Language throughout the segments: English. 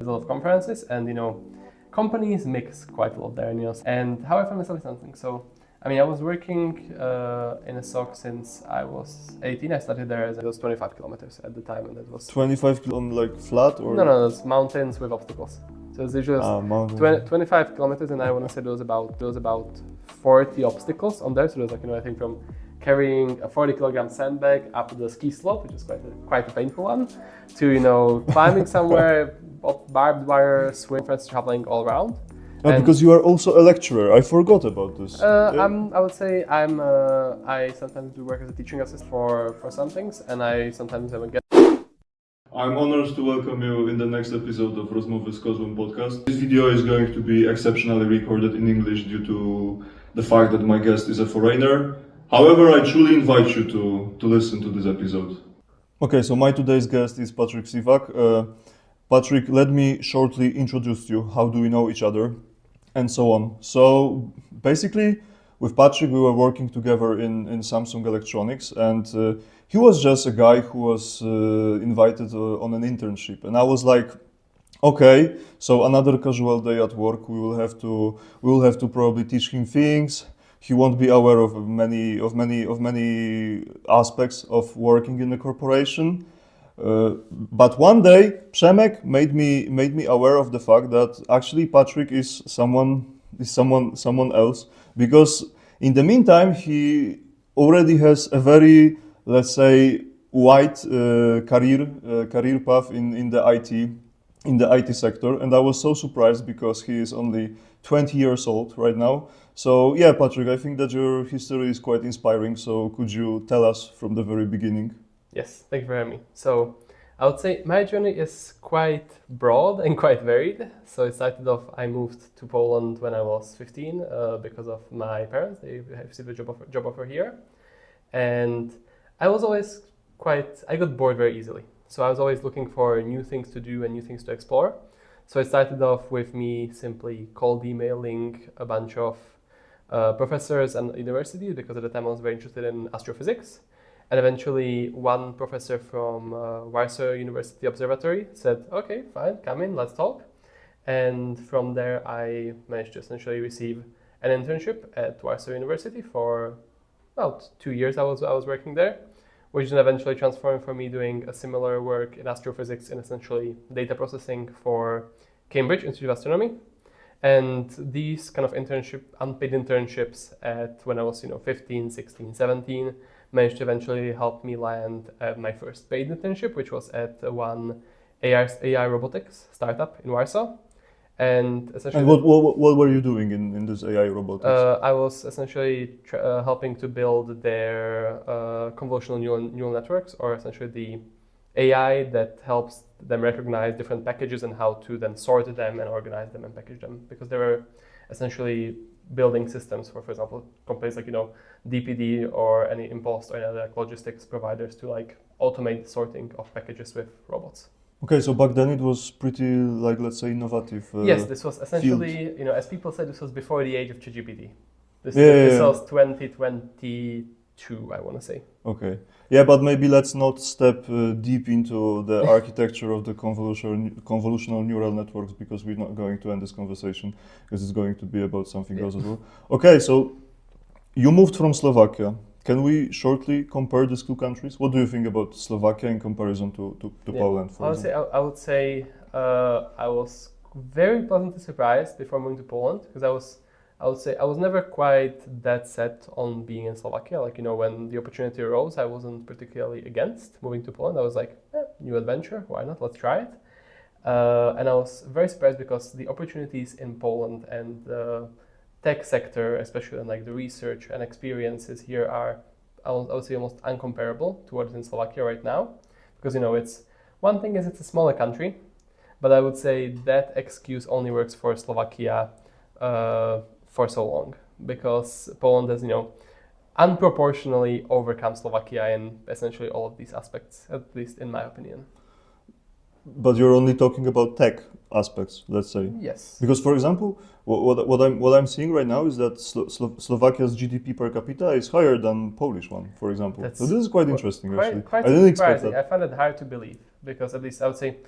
There's a lot of conferences, and companies mix quite a lot there. And how I found myself is something. So, I was working in a SOC since I was 18. I started there as it was 25 kilometers at the time, and that was 25 on like flat or no, it's mountains with obstacles. So it's usually 25 kilometers, and I want to say there was about 40 obstacles on there. So there's I think from carrying a 40-kilogram sandbag up the ski slope, which is quite a painful one, to climbing somewhere, barbed wire, swing, friends traveling all around. Because you are also a lecturer. I forgot about this. I would say I sometimes do work as a teaching assistant for some things, and I sometimes have a guest. I'm honored to welcome you in the next episode of Rozmowy z Kozłem podcast. This video is going to be exceptionally recorded in English due to the fact that my guest is a foreigner. However, I truly invite you to listen to this episode. Okay, so my today's guest is Patrik Sivak. Patrik, let me shortly introduce you. How do we know each other? And so on. So basically, with Patrik, we were working together in Samsung Electronics, and he was just a guy who was invited on an internship. And I was like, okay, so another casual day at work, we will have to probably teach him things. He won't be aware of many aspects of working in a corporation. But one day, Przemek made me aware of the fact that actually Patrik is someone else, because in the meantime he already has a very, let's say, wide career path in the IT sector, and I was so surprised because he is only 20 years old right now. So yeah, Patrik, I think that your history is quite inspiring. So could you tell us from the very beginning? Yes, thank you for having me. So I would say my journey is quite broad and quite varied. So it started off, I moved to Poland when I was 15 because of my parents. They received a job offer here. And I was always I got bored very easily. So I was always looking for new things to do and new things to explore. So it started off with me simply cold emailing a bunch of professors and universities, because at the time I was very interested in astrophysics. And eventually one professor from Warsaw University Observatory said, okay, fine, come in, let's talk. And from there I managed to essentially receive an internship at Warsaw University for about 2 years. I was working there, which then eventually transformed for me doing a similar work in astrophysics and essentially data processing for Cambridge Institute of Astronomy. And these kind of unpaid internships when I was 15, 16, 17, managed to eventually help me land my first paid internship, which was at one AI robotics startup in Warsaw. And essentially, what were you doing in this AI robotics? I was essentially helping to build their convolutional neural networks, or essentially the AI that helps them recognize different packages and how to then sort them and organize them and package them. Because they were essentially building systems for example, companies like DPD or any Impost or any other logistics providers to automate sorting of packages with robots. Okay, so back then it was pretty, let's say, innovative. Yes, this was essentially, as people said, this was before the age of ChatGPT. This was 2022, I want to say. Okay. Yeah, but maybe let's not step deep into the architecture of the convolutional neural networks, because we're not going to end this conversation, because it's going to be about something else as well. Okay, so you moved from Slovakia. Can we shortly compare these two countries? What do you think about Slovakia in comparison to Poland, for example? I would say I was very pleasantly surprised before moving to Poland, because I would say I was never quite that set on being in Slovakia. When the opportunity arose, I wasn't particularly against moving to Poland. I was like, new adventure, why not? Let's try it. And I was very surprised because the opportunities in Poland and the tech sector, especially in the research and experiences here, are, I would say, almost uncomparable to what is in Slovakia right now. Because it's one thing is it's a smaller country, but I would say that excuse only works for Slovakia for so long, because Poland has unproportionally overcome Slovakia in essentially all of these aspects, at least in my opinion. But you're only talking about tech aspects, let's say. Yes. Because, for example, what I'm seeing right now is that Slovakia's GDP per capita is higher than Polish one, for example. So this is quite interesting, actually. Quite I didn't expect surprising. that. I find it hard to believe, because at least I would say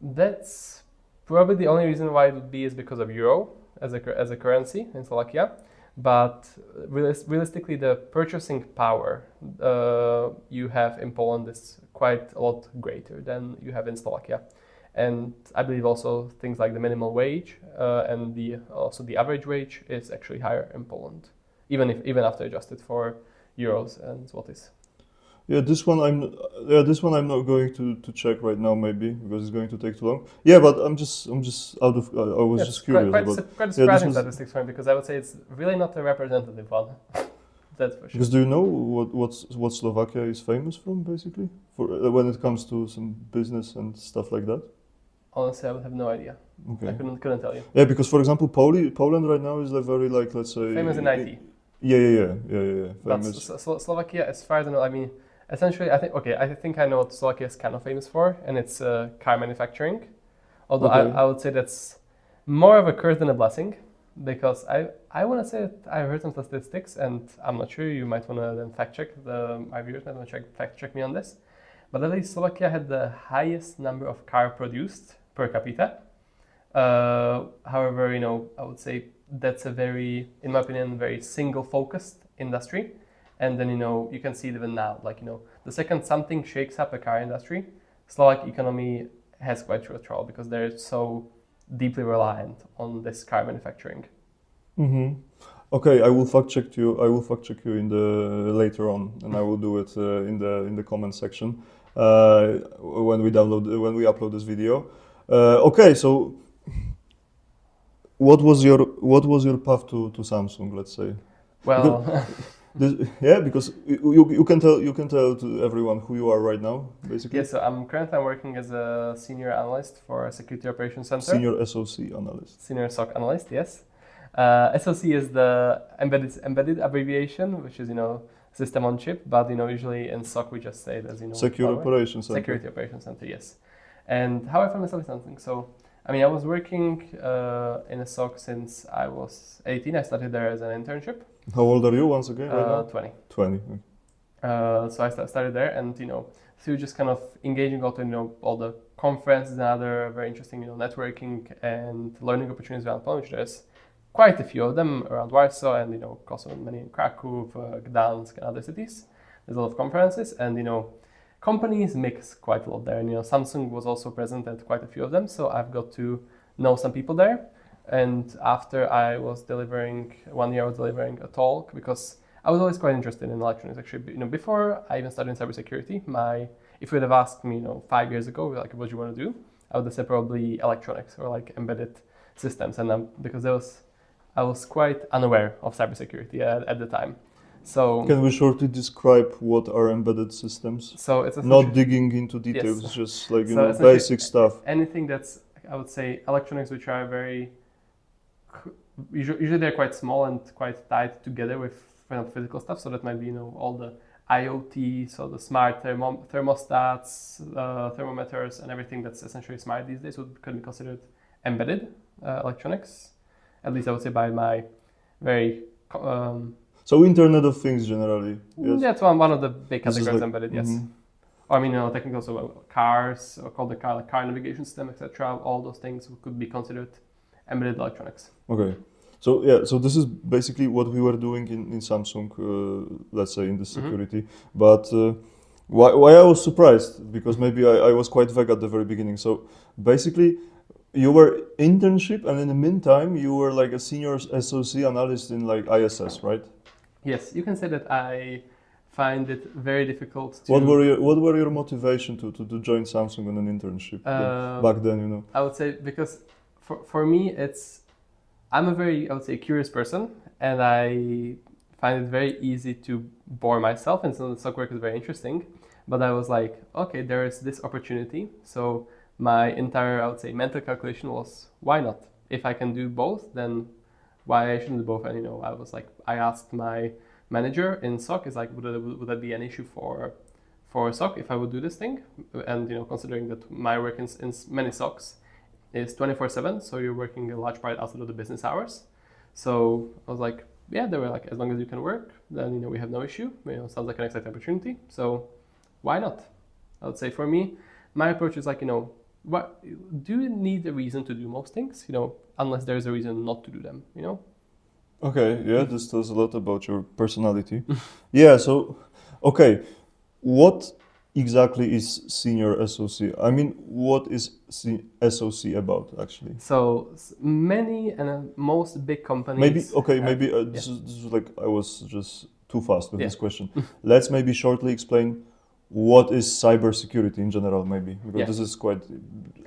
That's probably the only reason why it would be is because of euro as a currency in Slovakia. But realistically, the purchasing power you have in Poland is quite a lot greater than you have in Slovakia. And I believe also things like the minimum wage and also the average wage is actually higher in Poland, even after adjusted for euros and zlotys. Yeah, this one I'm not going to check right now, maybe because it's going to take too long. Yeah, but I'm just out of I was just curious about. Quite surprising statistics for me, because I would say it's really not a representative one. That's for sure. Because do you know what Slovakia is famous from, basically, for when it comes to some business and stuff like that? Honestly, I would have no idea. Okay. I couldn't tell you. Yeah, because for example, Poland right now is like very, like, let's say, Famous in IT. Yeah. But Famous. Slovakia, as far as I know, I mean, essentially, I think I know what Slovakia is kind of famous for, and it's car manufacturing. Although Okay. I would say that's more of a curse than a blessing, because I want to say that I heard some statistics, and I'm not sure. You might want to then fact check my viewers might want to fact check me on this. But at least Slovakia had the highest number of car produced per capita. However, I would say that's a very, in my opinion, very single-focused industry. And then, you can see it even now, like, the second something shakes up a car industry, Slovak economy has quite true trouble, because they're so deeply reliant on this car manufacturing. Mm-hmm. Okay, I will fact check you in the later on, and I will do it in the comment section when we upload this video. Okay, so what was your path to Samsung, let's say? Well, Because you can tell to everyone who you are right now, basically. yes, so I'm working as a senior analyst for a security operations center. Senior SOC Analyst. Senior SOC Analyst, yes. SOC is the embedded abbreviation, which is system on chip, but usually in SOC we just say it as Security Operations Center. Security Operations Center, yes. And how I found myself something. So I mean, I was working in a SOC since I was 18. I started there as an internship. How old are you once again right now? 20. 20. So I started there, and through just kind of engaging also all the conferences and other very interesting networking and learning opportunities around Poland, which there's quite a few of them around Warsaw, and also many in Kraków, Gdansk, and other cities. There's a lot of conferences, and companies mix quite a lot there. And Samsung was also present at quite a few of them, so I've got to know some people there. And after I was delivering 1 year, I was delivering a talk, because I was always quite interested in electronics. Actually, before I even started in cybersecurity, if you would have asked me, 5 years ago, like, what do you want to do, I would have said probably electronics or like embedded systems. And because I was quite unaware of cybersecurity at the time. So can we shortly describe what are embedded systems? So it's not digging into details, yes. Just like so basic stuff. Anything that's, I would say, electronics which are very usually they're quite small and quite tied together with physical stuff. So that might be all the IoT, so the smart thermostats, thermometers, and everything that's essentially smart these days could be considered embedded electronics. At least I would say by my very. So Internet of Things generally. Yes? That's one of the big categories, embedded. Yes. Mm-hmm. I mean, technically also cars, or called the car navigation system, etc. All those things could be considered embedded electronics. Okay. So yeah, so this is basically what we were doing in Samsung, let's say in the security. Mm-hmm. But why I was surprised, because maybe I was quite vague at the very beginning. So basically, you were internship, and in the meantime, you were like a senior SOC analyst in like ISS, right? Yes, you can say that I find it very difficult to. What were your motivation to join Samsung on an internship back then? I would say because for me I'm a very, I would say, curious person, and I find it very easy to bore myself, and so the SOC work is very interesting. But I was like, okay, there is this opportunity. So my entire, I would say, mental calculation was, why not? If I can do both, then why I shouldn't do both? And I was like, I asked my manager in SOC, is like, would that be an issue for SOC if I would do this thing? And considering that my work in many SOCs is 24/7, so you're working a large part outside of the business hours. So I was like, yeah, they were like, as long as you can work, then we have no issue. Sounds like an exciting opportunity. So why not? I would say for me, my approach is like, what do you need a reason to do most things? Unless there's a reason not to do them. Okay, yeah, this tells a lot about your personality. Yeah, so, okay, what exactly is Senior SOC? I mean, what is SOC about, actually? So many and most big companies. Maybe, okay, have- maybe yeah. this is like, I was just too fast with Yeah. this question. Let's maybe shortly explain what is cybersecurity in general, maybe, because Yeah. this is quite...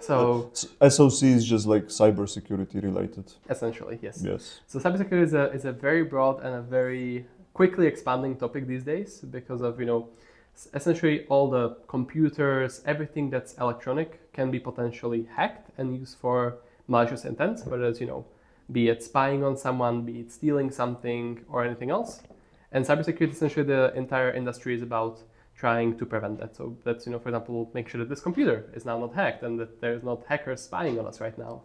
So SOC is just like cybersecurity related. essentially, yes. Yes. So cybersecurity is a very broad and a very quickly expanding topic these days because of essentially all the computers, everything that's electronic can be potentially hacked and used for malicious intent, whether it's be it spying on someone, be it stealing something or anything else. And cybersecurity, essentially, the entire industry is about trying to prevent that. So that's for example, make sure that this computer is now not hacked and that there's not hackers spying on us right now.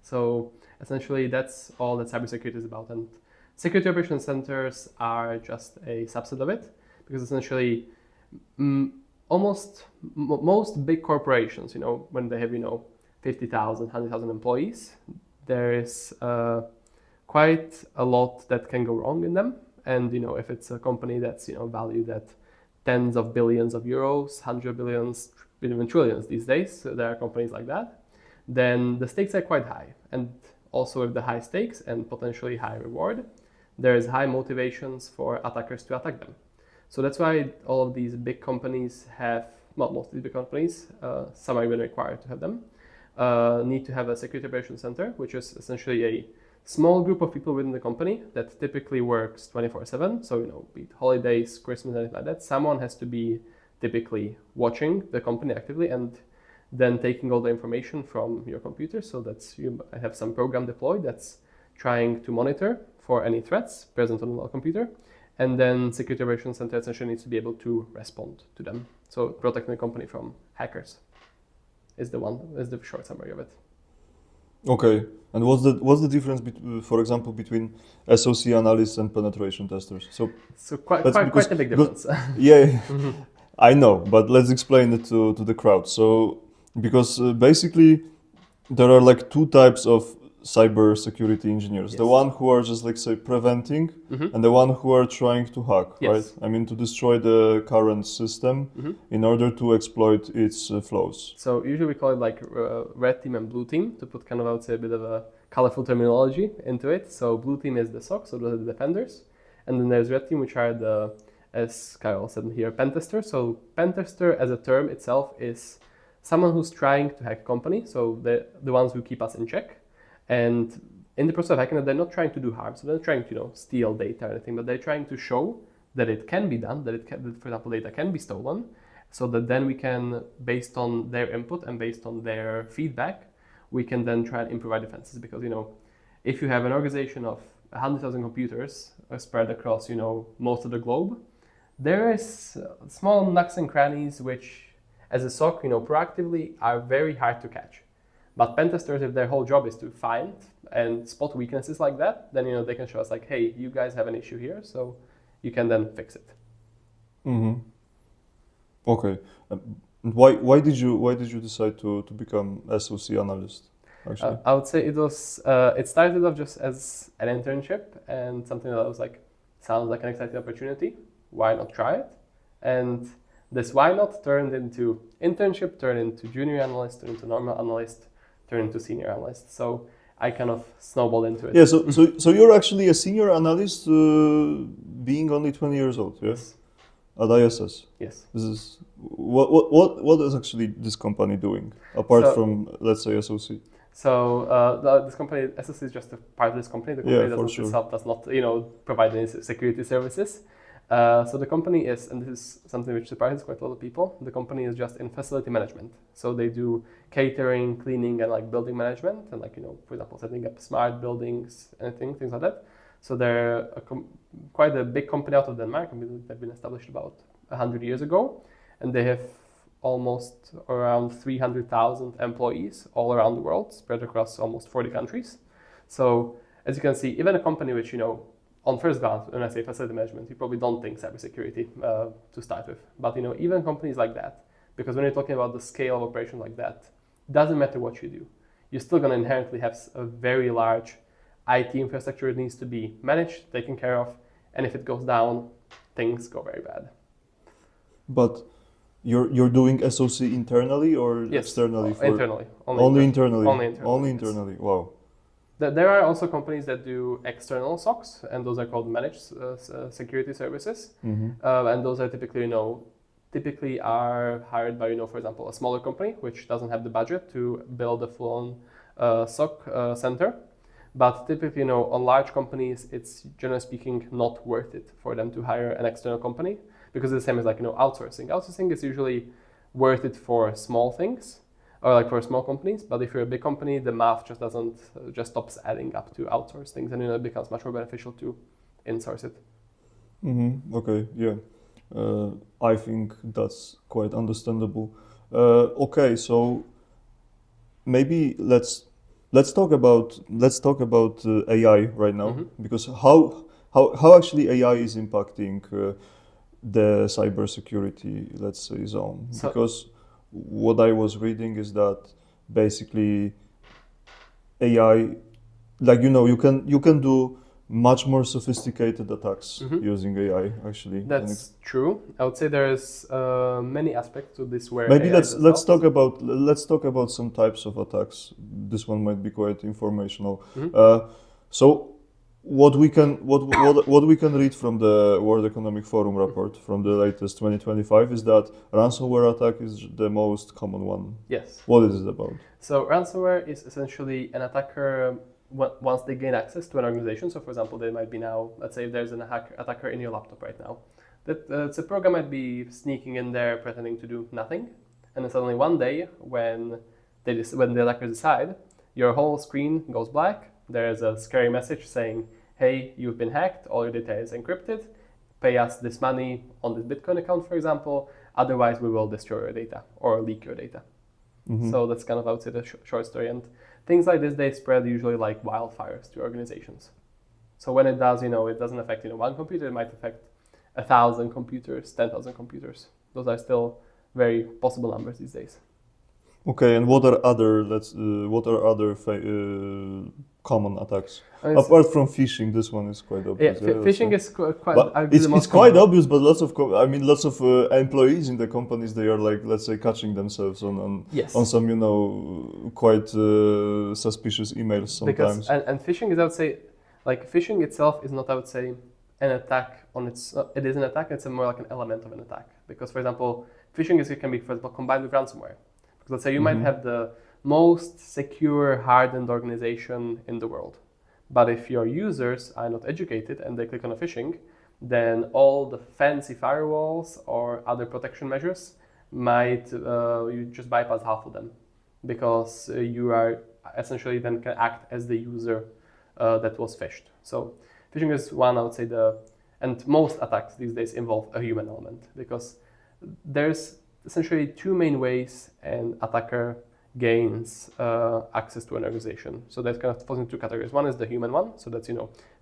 So essentially, that's all that cybersecurity is about. And security operations centers are just a subset of it because essentially, most big corporations, when they have 50,000, 100,000 employees, there is quite a lot that can go wrong in them. And if it's a company that's valued at tens of billions of euros, 100 billions, even trillions these days, so there are companies like that, then the stakes are quite high. And also with the high stakes and potentially high reward, there is high motivations for attackers to attack them. So that's why all of these big companies have, well, most of these big companies, some are even required to have them, need to have a security operations center, which is essentially a small group of people within the company that typically works 24/7. So, be it holidays, Christmas, anything like that, someone has to be typically watching the company actively and then taking all the information from your computer. So that's I have some program deployed that's trying to monitor for any threats present on the computer. And then security operations center essentially needs to be able to respond to them. So protecting the company from hackers is the short summary of it. Okay, and what's the difference, for example, between SOC analysts and penetration testers? So quite a big difference. Yeah, I know, but let's explain it to the crowd. So because basically there are like two types of cybersecurity engineers. Yes. The one who are just like say preventing, and the one who are trying to hack, Yes. right? I mean to destroy the current system in order to exploit its flaws. So usually we call it like red team and blue team to put kind of, I would say, a bit of a colorful terminology into it. So blue team is the SOC, so those are the defenders. And then there's red team, which are the, as Kyle said here, pentester. So pentester as a term itself is someone who's trying to hack a company. So the ones who keep us in check. And in the process of hacking, they're not trying to do harm. So they're not trying to steal data or anything, but they're trying to show that it can be done, that for example, data can be stolen, so that then we can, based on their input and based on their feedback, we can then try and improve our defenses. Because if you have an organization of 100,000 computers spread across most of the globe, there is small nooks and crannies which, as a SOC, proactively are very hard to catch. But pen testers, if their whole job is to find and spot weaknesses like that, then they can show us like, hey, you guys have an issue here, so you can then fix it. Mm-hmm. Okay. Why did you decide to become SOC analyst? Actually, I would say it started off just as an internship and something that was like, sounds like an exciting opportunity. Why not try it? And this why not turned into internship, turned into junior analyst, turned into normal analyst, turned into senior analyst. So I kind of snowballed into it. yeah. So you're actually a senior analyst, being only 20 years old. Yeah? Yes. At ISS. Yes. This is what is actually this company doing apart from, let's say, SOC? So this company, SOC, is just a part of this company. The company itself does not, provide any security services. So the company is, and this is something which surprises quite a lot of people, the company is just in facility management. So they do catering, cleaning, and like building management, and like, for example, setting up smart buildings, things like that. So they're quite a big company out of Denmark. They've been established about 100 years ago, and they have almost around 300,000 employees all around the world, spread across almost 40 countries. So as you can see, even a company which, on first glance, when I say facility management, you probably don't think cybersecurity to start with. But even companies like that, because when you're talking about the scale of operation like that, doesn't matter what you do. You're still going to inherently have a very large IT infrastructure that needs to be managed, taken care of, and if it goes down, things go very bad. But you're doing SOC internally or Yes, externally? Internally. Only internally. Only Yes. internally. Wow. There are also companies that do external SOCs, and those are called managed security services. And those are typically are hired by, for example, a smaller company which doesn't have the budget to build a full-on SOC center. But typically, on large companies, it's generally speaking not worth it for them to hire an external company, because it's the same as outsourcing. Outsourcing is usually worth it for small things or for small companies. But if you're a big company, the math just stops adding up to outsource things, and it becomes much more beneficial to insource it. Okay, yeah. I think that's quite understandable. Okay, so maybe let's talk about AI right now, because how actually AI is impacting the cybersecurity, let's say, zone. Because what I was reading is that basically AI, you can do much more sophisticated attacks using AI. Actually, that's true. I would say there's many aspects to this where maybe AI let's talk about some types of attacks. This one might be quite informational. So what we can read from the World Economic Forum report from the latest 2025 is that ransomware attack is the most common one. Yes. What is it about? So ransomware is essentially an attacker once they gain access to an organization. So for example, they might be now, let's say if there's an attacker in your laptop right now, that a program might be sneaking in there pretending to do nothing, and then suddenly one day when the attackers decide, your whole screen goes black. There's a scary message saying, hey, you've been hacked, all your data is encrypted, pay us this money on this Bitcoin account, for example, otherwise we will destroy your data or leak your data. So that's kind of, I would say, the short story. And things like this, they spread usually like wildfires to organizations. So when it does, it doesn't affect one computer, it might affect 1,000 computers, 10,000 computers. Those are still very possible numbers these days. Okay, and what are other common attacks? Apart from phishing, this one is quite obvious. Yeah, phishing is quite. It's quite obvious, but lots of employees in the companies, they are let's say, catching themselves on some quite suspicious emails sometimes. Because and phishing is, I would say, phishing itself is not, I would say, an attack on its. It is an attack. It's more like an element of an attack. Because, for example, phishing can be, for example, combined with ransomware. Because let's say you might have the most secure, hardened organization in the world. But if your users are not educated and they click on a phishing, then all the fancy firewalls or other protection measures might, you just bypass half of them. Because you are essentially then can act as the user that was phished. So phishing is one, I would say, and most attacks these days involve a human element. Because there's essentially two main ways an attacker gains access to an organization. So that kind of falls into two categories. One is the human one, so that's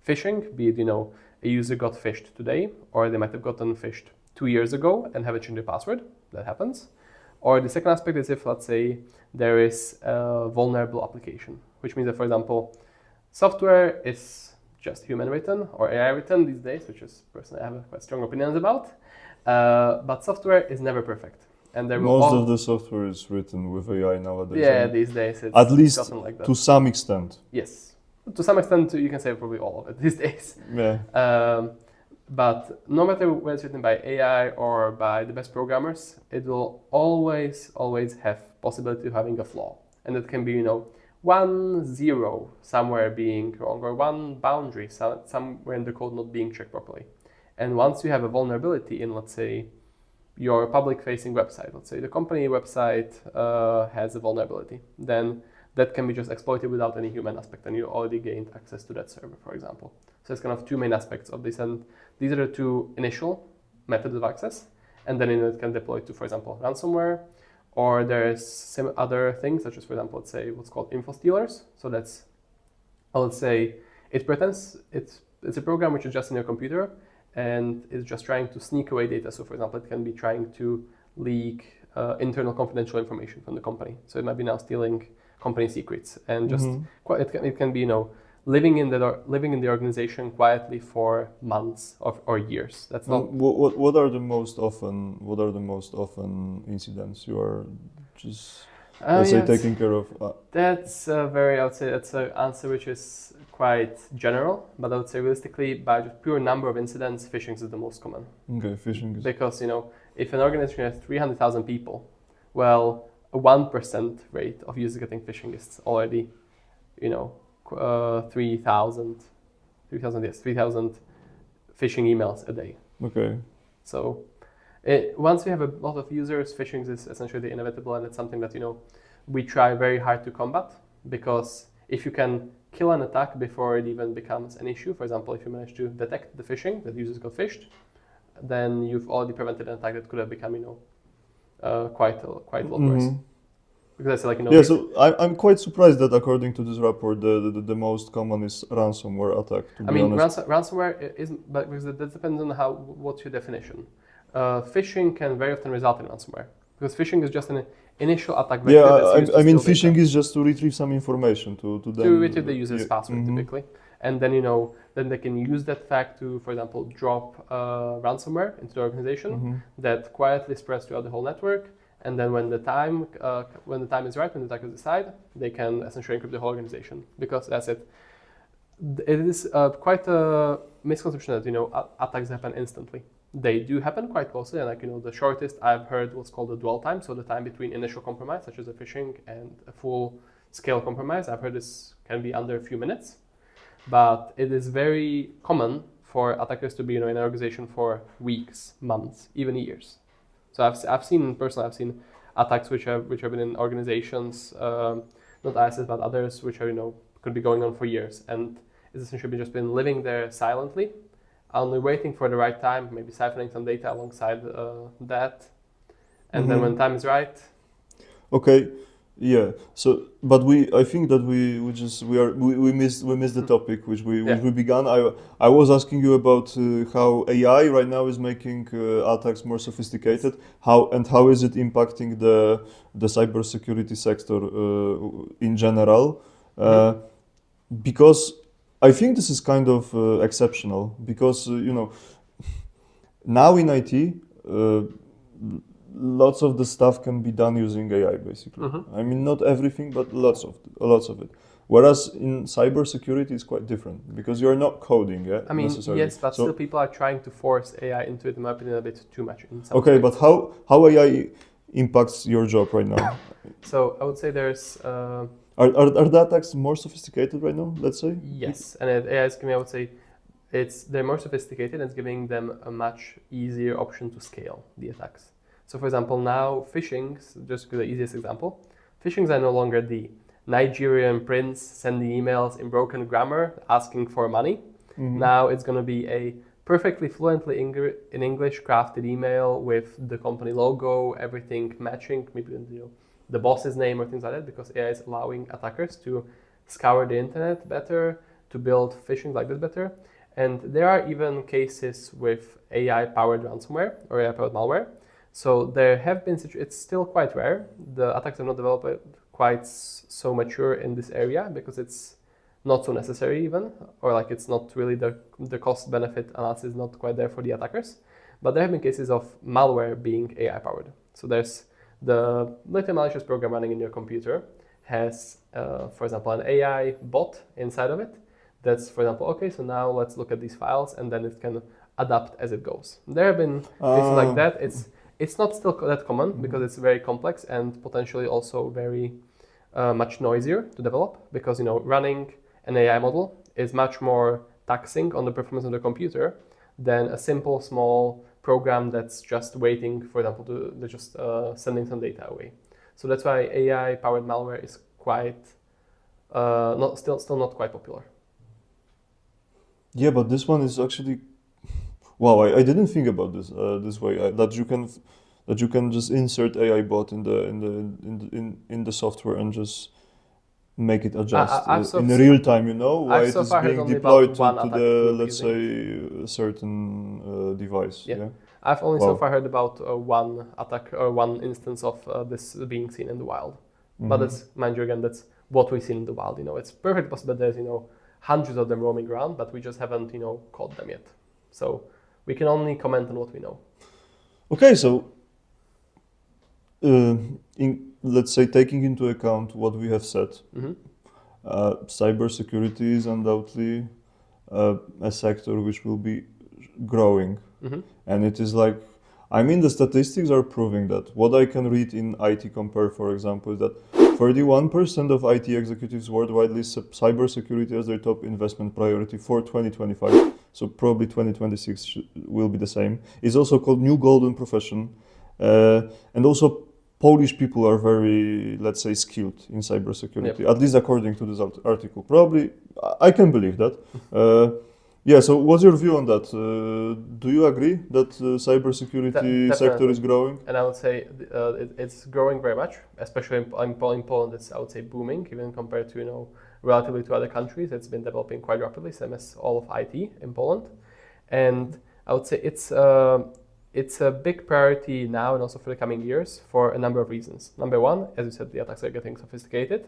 phishing, be it a user got phished today, or they might have gotten phished 2 years ago and haven't changed their password. That happens. Or the second aspect is if, let's say, there is a vulnerable application, which means that, for example, software is just human written or AI written these days, which is personally I have quite strong opinions about. But software is never perfect. And most of the software is written with AI nowadays. Yeah, these days it's at least like that. To some extent. Yes, to some extent you can say probably all of it these days. Yeah. But no matter whether it's written by AI or by the best programmers, it will always have possibility of having a flaw, and it can be 1 0 somewhere being wrong, or one boundary somewhere in the code not being checked properly. And once you have a vulnerability in, let's say, your public-facing website, let's say the company website has a vulnerability, then that can be just exploited without any human aspect, and you already gained access to that server, for example. So it's kind of two main aspects of this, and these are the two initial methods of access, and then it can deploy to, for example, ransomware, or there's some other things, such as, for example, let's say what's called info stealers. So that's, I would say, it pretends it's a program which is just in your computer, and it's just trying to sneak away data. So, for example, it can be trying to leak internal confidential information from the company. So it might be now stealing company secrets, and just it can be living in the organization quietly for months or years. That's not. What are the most often incidents you are just let's say taking care of? That's I would say that's an answer which is quite general, but I would say realistically, by just pure number of incidents, phishing is the most common. Okay, phishing is because if an organization has 300,000 people, well, a 1% rate of users getting phishing is already, 3,000 phishing emails a day. Okay. So once we have a lot of users, phishing is essentially inevitable, and it's something that we try very hard to combat, because if you can kill an attack before it even becomes an issue, for example, if you manage to detect the phishing that users got phished, then you've already prevented an attack that could have become quite a lot worse. Because so I'm quite surprised that according to this report, the most common is ransomware attack. Ransomware is, but because that depends on what's your definition. Phishing can very often result in ransomware, because phishing is just an initial attack. Phishing is just to retrieve some information to retrieve the user's password typically, and then then they can use that fact to, for example, drop ransomware into the organization that quietly spreads throughout the whole network. And then when the time is right, when the attackers decide, they can essentially encrypt the whole organization, because that's it. It is quite a misconception that attacks happen instantly. They do happen quite closely, and the shortest I've heard was called the dwell time, so the time between initial compromise, such as a phishing, and a full-scale compromise. I've heard this can be under a few minutes, but it is very common for attackers to be in an organization for weeks, months, even years. So I've seen attacks which have been in organizations, not ISIS but others, which are could be going on for years, and it's essentially just been living there silently, only waiting for the right time, maybe siphoning some data alongside that, and then when time is right. Okay, yeah. So, but I think that we missed the topic which we began. I was asking you about how AI right now is making attacks more sophisticated. How is it impacting the cybersecurity sector in general? Because I think this is kind of exceptional, because now in IT, lots of the stuff can be done using AI, basically. Not everything, but lots of it. Whereas in cybersecurity, it's quite different, because you're not coding, necessarily. Yes, but still people are trying to force AI into it, in my opinion, a bit too much. Okay, but how AI impacts your job right now? So I would say there's. Are the attacks more sophisticated right now, let's say? Yes, and AI is giving, I would say, they're more sophisticated, and it's giving them a much easier option to scale the attacks. So for example, now phishings, just the easiest example, phishings are no longer the Nigerian prince sending emails in broken grammar asking for money. Now it's going to be a perfectly fluently in English crafted email with the company logo, everything matching, maybe the boss's name or things like that, because AI is allowing attackers to scour the internet better, to build phishing like this better. And there are even cases with AI-powered ransomware or AI-powered malware. So there have been, it's still quite rare. The attacks are not developed quite so mature in this area, because it's not so necessary even, or it's not really the cost-benefit analysis is not quite there for the attackers. But there have been cases of malware being AI-powered. So there's the little malicious program running in your computer has, for example, an AI bot inside of it. That's, for example, okay, so now let's look at these files, and then it can adapt as it goes. There have been cases like that. It's not still that common, because it's very complex and potentially also very much noisier to develop, because running an AI model is much more taxing on the performance of the computer than a simple small program that's just waiting, for example, to just sending some data away. So that's why AI-powered malware is quite still not quite popular. Yeah, but this one is actually, wow! I didn't think about this this way. That you can just insert AI bot in the software and just make it adjust in real time. While it is being deployed to the, let's say, certain device. Yeah. I've only so Wow. far heard about one attack or one instance of this being seen in the wild. But that's, mind you, again, that's what we've seen in the wild. It's perfectly possible that there's hundreds of them roaming around, but we just haven't caught them yet. So we can only comment on what we know. Okay, so let's say taking into account what we have said, cybersecurity is undoubtedly a sector which will be growing, and it is like, the statistics are proving that. What I can read in IT Compare, for example, is that 31% of IT executives worldwide list cybersecurity as their top investment priority for 2025. So probably 2026 will be the same. It's also called new golden profession, and also Polish people are very, let's say, skilled in cybersecurity, at least according to this article. Probably, I can believe that. So what's your view on that? Do you agree that cybersecurity sector is growing? And I would say it's growing very much, especially in Poland. It's, I would say, booming, even compared to, relatively to other countries. It's been developing quite rapidly, same as all of IT in Poland. And I would say it's a big priority now and also for the coming years for a number of reasons. Number one, as you said, the attacks are getting sophisticated.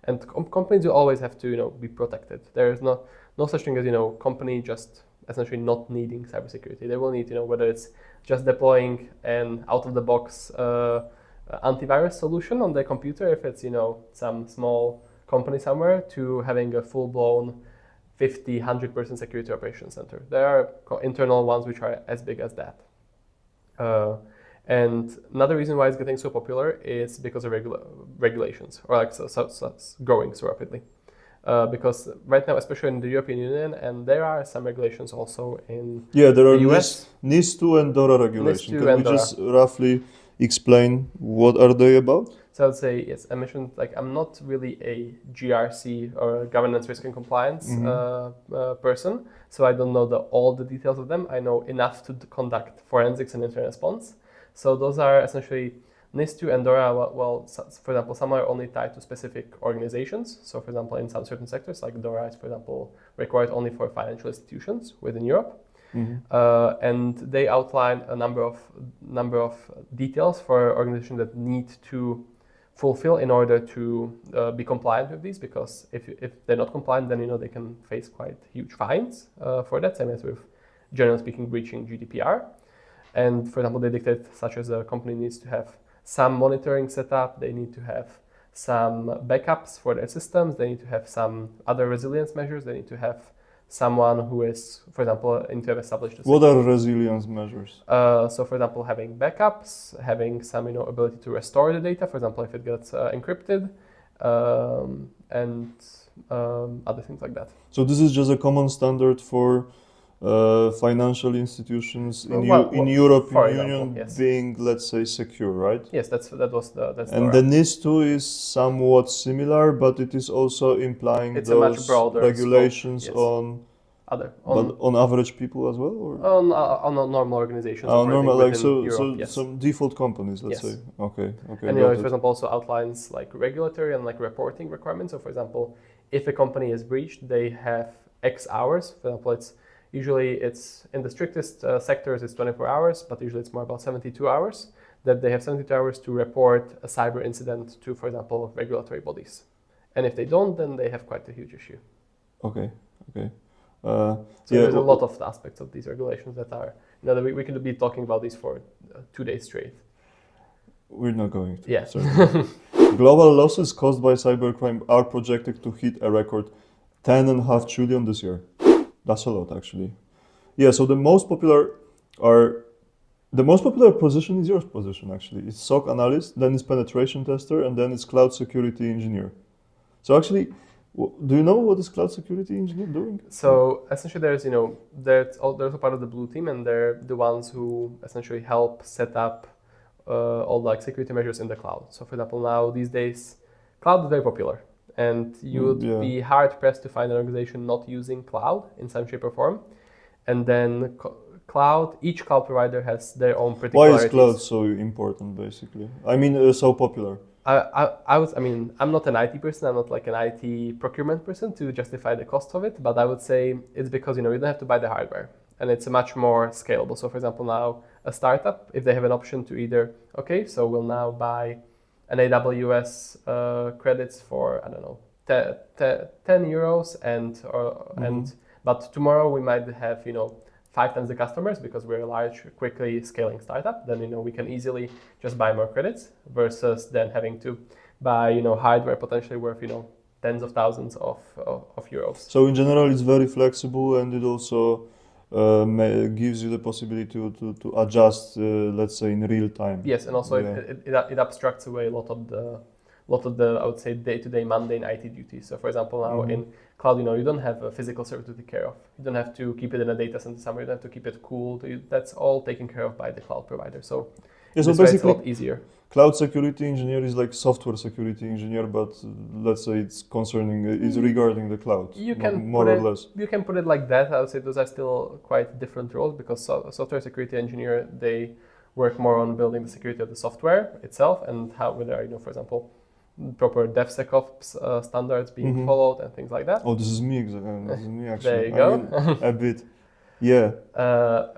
And companies will always have to, be protected. There is no such thing as, company just essentially not needing cybersecurity. They will need, whether it's just deploying an out-of-the-box antivirus solution on their computer, if it's, some small company somewhere, to having a full-blown 50, 100% security operations center. There are internal ones which are as big as that. And another reason why it's getting so popular is because of regulations, or growing so rapidly. Because right now, especially in the European Union, and there are some regulations also in there are the US. NIS2 and DORA regulations. NIS2 Can we just roughly explain what are they about? So I would say, yes, I mentioned, I'm not really a GRC or governance, risk and compliance person, so I don't know all the details of them. I know enough to conduct forensics and incident response. So those are essentially NIS2 and DORA. Well, for example, some are only tied to specific organizations. So for example, in some certain sectors, like DORA is, for example, required only for financial institutions within Europe. And they outline a number of details for organizations that need to fulfill in order to be compliant with these, because if they're not compliant, then they can face quite huge fines for that, same as with, generally speaking, breaching GDPR. And for example, they dictate such as a company needs to have some monitoring setup, they need to have some backups for their systems, they need to have some other resilience measures, they need to have someone who is, for example, need to have established. What are resilience measures? So, for example, having backups, having some, ability to restore the data. For example, if it gets encrypted, and other things like that. So this is just a common standard for financial institutions in European Union, yes, being, let's say, secure, right? Yes, that's and the NIS2 is somewhat similar, but it is also implying it's those a much broader regulations scope, yes. on average people as well, or on normal organizations. Normal, like Europe, yes. Some default companies, let's say. Okay. And for example, also outlines regulatory and reporting requirements. So, for example, if a company is breached, they have X hours. For example, usually it's in the strictest sectors it's 24 hours, but usually it's more about 72 hours, that they have 72 hours to report a cyber incident to, for example, regulatory bodies. And if they don't, then they have quite a huge issue. Okay. So there's a lot of aspects of these regulations that are, we could be talking about these for 2 days straight. We're not going to. Yeah. Global losses caused by cybercrime are projected to hit a record 10.5 trillion this year. That's a lot, actually. Yeah, so the most popular position is your position, actually. It's SOC Analyst, then it's Penetration Tester, and then it's Cloud Security Engineer. So actually, do you know what is Cloud Security Engineer doing? So essentially there's a part of the blue team, and they're the ones who essentially help set up all security measures in the cloud. So for example, now these days, cloud is very popular. And you would be hard-pressed to find an organization not using cloud in some shape or form. And then each cloud provider has their own particularities. Why is cloud so important, basically? So popular? I'm not an IT person, I'm not an IT procurement person to justify the cost of it, but I would say it's because, you don't have to buy the hardware. and it's much more scalable. So for example, now a startup, if they have an option to either, okay, so we'll now buy an AWS credits for, I don't know, 10 euros and but tomorrow we might have, 5 times the customers because we're a large, quickly scaling startup, then, we can easily just buy more credits versus then having to buy, hardware potentially worth, tens of thousands of euros. So in general, it's very flexible, and it also gives you the possibility to adjust, let's say, in real time. Yes, and also it abstracts away a lot of the I would say day-to-day mundane IT duties. So for example, now in cloud, you don't have a physical server to take care of. You don't have to keep it in a data center somewhere. You don't have to keep it cool. That's all taken care of by the cloud provider. So so basically it's a basically, lot easier. cloud security engineer is like software security engineer, but let's say it's regarding the cloud. You can more or less. You can put it like that. I would say those are still quite different roles because software security engineer, they work more on building the security of the software itself and how whether for example proper DevSecOps standards being followed and things like that. Oh, this is me exactly. This is me actually. There you go. I mean, a bit. Yeah.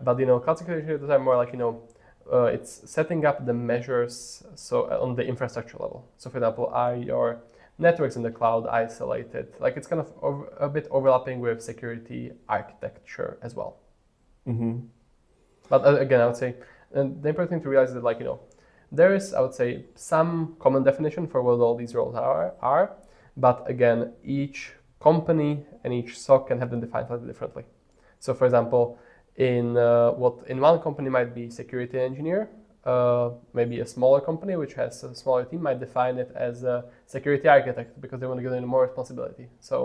But cloud security engineers, those are more like it's setting up the measures on the infrastructure level. So for example, are your networks in the cloud isolated? Like it's kind of a bit overlapping with security architecture as well. But again, I would say the important thing to realize is that there is, I would say, some common definition for what all these roles are, but again, each company and each SOC can have them defined slightly differently. So for example, in one company might be security engineer, maybe a smaller company which has a smaller team might define it as a security architect because they want to give them more responsibility. So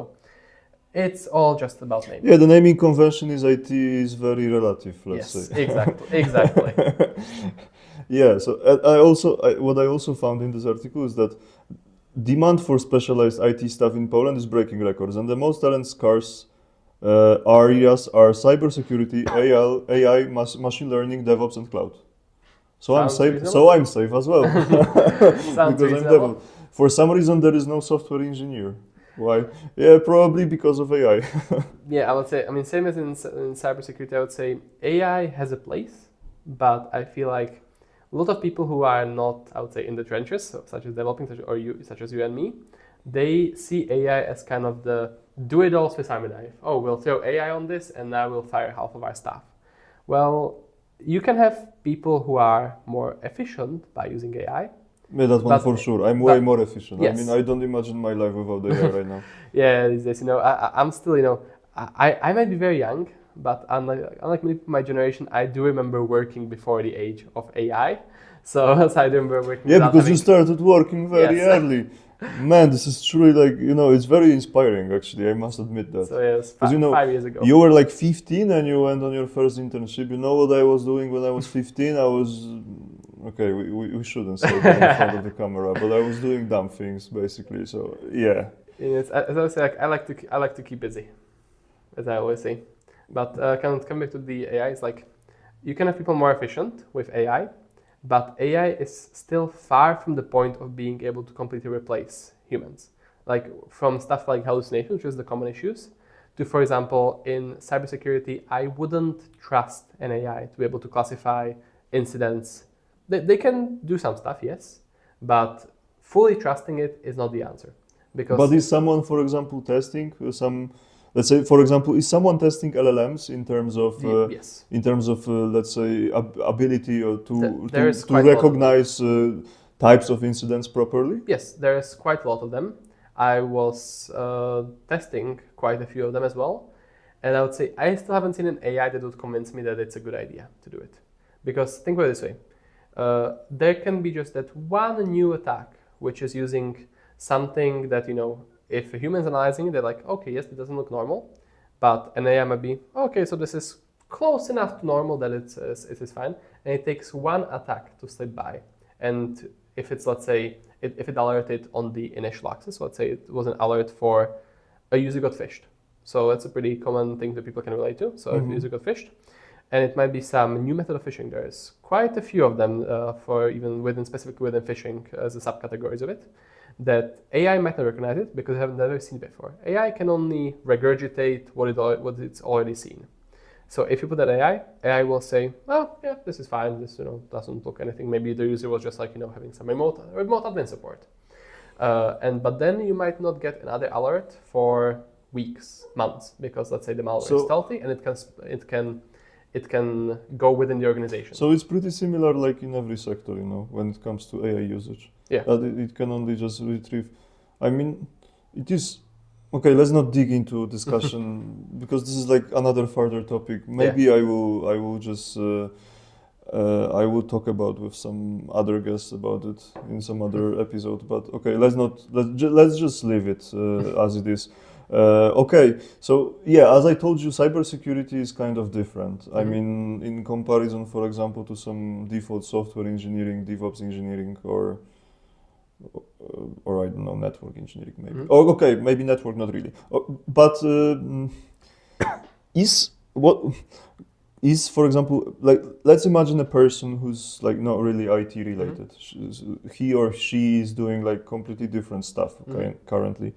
it's all just about naming. Yeah, the naming convention is very relative, let's say. Exactly. Yeah, so what I also found in this article is that demand for specialized IT staff in Poland is breaking records, and the most talent scarce areas are cybersecurity, AI, machine learning, DevOps, and cloud. So I'm safe. Reasonable. So I'm safe as well. Sounds because I'm DevOps. For some reason, there is no software engineer. Why? Yeah, probably because of AI. Yeah, I would say. I mean, same as in cybersecurity, I would say AI has a place, but I feel like a lot of people who are not, I would say, in the trenches, such as developing, such as you and me, they see AI as kind of the do-it-all Swiss Army knife. Oh, we'll throw AI on this, and now we'll fire half of our staff. Well, you can have people who are more efficient by using AI. Yeah, that one for sure. I'm way more efficient. Yes. I mean, I don't imagine my life without AI right now. Yeah, these days, I'm still, I might be very young, but unlike many people in my generation, I do remember working before the age of AI. So I do remember working. Yeah, because you started working very early. Man, this is truly it's very inspiring actually, I must admit that. So yes, 5 years ago. You were like 15 and you went on your first internship. You know what I was doing when I was 15? I was, okay, we shouldn't say that in front of the camera, but I was doing dumb things basically, so yeah. As I always say, I like to keep busy, as I always say. But come back to the AI, it's like, you can have people more efficient with AI, but AI is still far from the point of being able to completely replace humans. Like from stuff like hallucination, which is the common issues, to, for example, in cybersecurity, I wouldn't trust an AI to be able to classify incidents. They can do some stuff, yes, but fully trusting it is not the answer. But is someone, for example, testing let's say, for example, is someone testing LLMs in terms of yes. Let's say, ability or to recognize types of incidents properly? Yes, there's quite a lot of them. I was testing quite a few of them as well, and I would say I still haven't seen an AI that would convince me that it's a good idea to do it. Because think about it this way, there can be just that one new attack which is using something that if a human's analyzing it, they're like, okay, yes, it doesn't look normal, but an AI might be, okay, so this is close enough to normal that it is fine, and it takes one attack to slip by. And if it's, let's say, if it alerted on the initial access, let's say it was an alert for a user got phished. So that's a pretty common thing that people can relate to. So if a user got phished, and it might be some new method of phishing. There's quite a few of them specifically within phishing as the subcategories of it, that AI might not recognize it because they have never seen it before. AI can only regurgitate what it's already seen. So if you put that AI will say, oh yeah, this is fine. This doesn't look anything. Maybe the user was just like having some remote admin support. But then you might not get another alert for weeks, months, because let's say the malware is stealthy and it can go within the organization. So it's pretty similar, like in every sector, when it comes to AI usage. Yeah. It can only just retrieve. I mean, it is. Okay, let's not dig into discussion because this is like another further topic. Maybe I will just I will talk about with some other guests about it in some other episode. But okay, let's just leave it as it is. Okay, so yeah, as I told you, cybersecurity is kind of different. I mean, in comparison, for example, to some default software engineering, DevOps engineering, or I don't know, network engineering maybe. Oh, okay, maybe network, not really. But is, for example, like, let's imagine a person who's like not really IT related. He or she is doing like completely different stuff currently.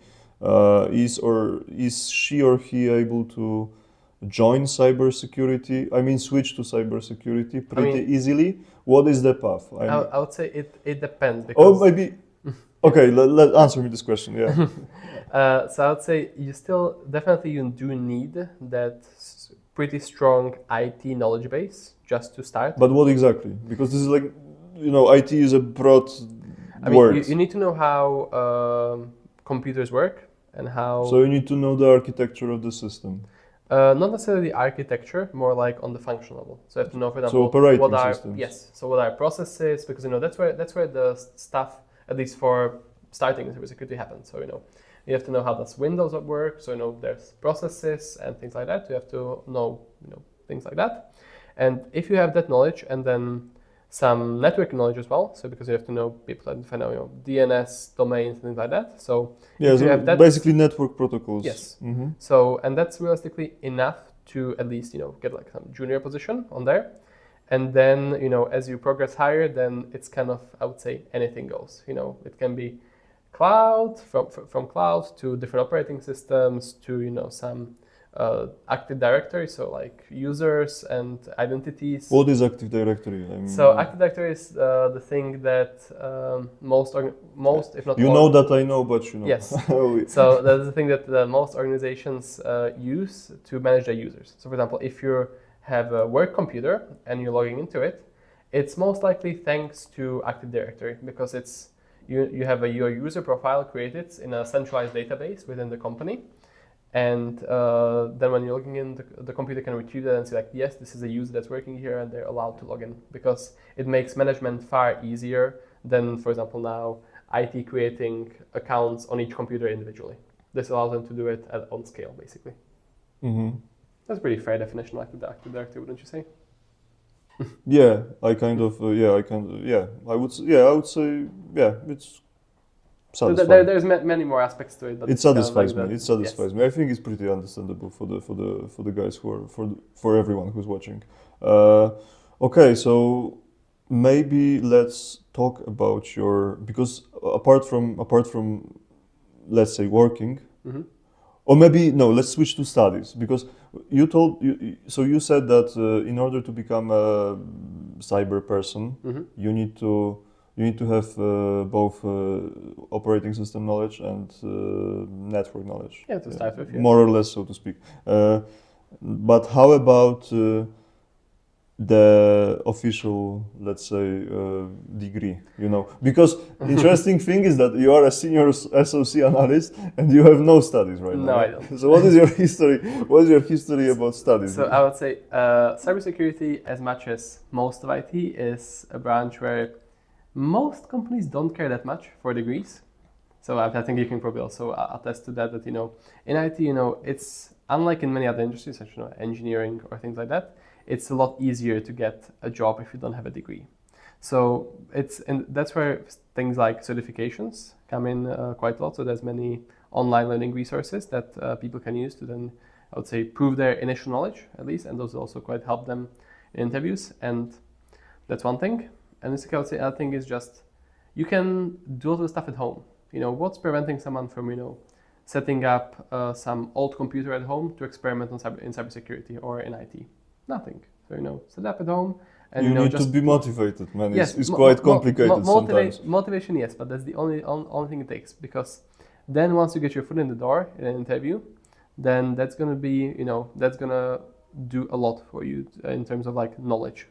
Is she or he able to join cybersecurity? I mean, switch to cybersecurity pretty easily. What is the path? I would say it depends. Because maybe. Okay, let answer me this question. Yeah. So I would say you do need that pretty strong IT knowledge base just to start. But what exactly? Because this is like, IT is a broad word. You need to know how computers work and how. So you need to know the architecture of the system. Not necessarily the architecture, more like on the function level. So you have to know, for example, operating systems. Yes. So what are processes? Because that's where the stuff, at least for starting cybersecurity, happens. So you have to know how does Windows work. So there's processes and things like that. You have to know things like that. And if you have that knowledge and then some network knowledge as well, so because you have to know people identify DNS domains and things like that. So yeah, so you have that, basically network protocols. Yes. So and that's realistically enough to at least get like some junior position on there. And then as you progress higher, then it's kind of, I would say, anything goes. It can be cloud, from cloud to different operating systems to some Active Directory, so like users and identities. What is Active Directory? So Active Directory is the thing that most, if not all, that I know, but Yes. So that's the thing that most organizations use to manage their users. So for example, if you have a work computer and you're logging into it, it's most likely thanks to Active Directory because it's you have your user profile created in a centralized database within the company. And then when you're logging in, the computer can retrieve that and say like, yes, this is a user that's working here and they're allowed to log in, because it makes management far easier than, for example, now IT creating accounts on each computer individually. This allows them to do it on scale, basically. That's a pretty fair definition of Active Directory, wouldn't you say? Yeah, I would say, it's satisfying. There's many more aspects to it. But it satisfies me. It satisfies me. I think it's pretty understandable for the guys who are for everyone who's watching. Okay, so maybe let's talk about because apart from let's say working, or maybe no, let's switch to studies, because you said that in order to become a cyber person, you need to have both operating system knowledge and network knowledge. Yeah, to start with. Yeah. More or less, so to speak. But how about the official, let's say, degree? Because interesting thing is that you are a senior SOC analyst and you have no studies right now. No, I don't. So what is your history? What is your history about studies? So I would say cybersecurity, as much as most of IT, is a branch where most companies don't care that much for degrees. So I think you can probably also attest to that in IT, it's unlike in many other industries, such as engineering or things like that. It's a lot easier to get a job if you don't have a degree. So that's where things like certifications come in quite a lot. So there's many online learning resources that people can use to then, I would say, prove their initial knowledge at least, and those also quite help them in interviews. And that's one thing. And the second other thing is just you can do all the stuff at home. What's preventing someone from setting up some old computer at home to experiment in cybersecurity or in IT? Nothing. So, set up at home. And, you need just to be motivated, man. Yes, it's quite complicated sometimes. Motivation, yes, but that's the only thing it takes, because then once you get your foot in the door in an interview, then that's gonna be, that's gonna do a lot for you in terms of like knowledge.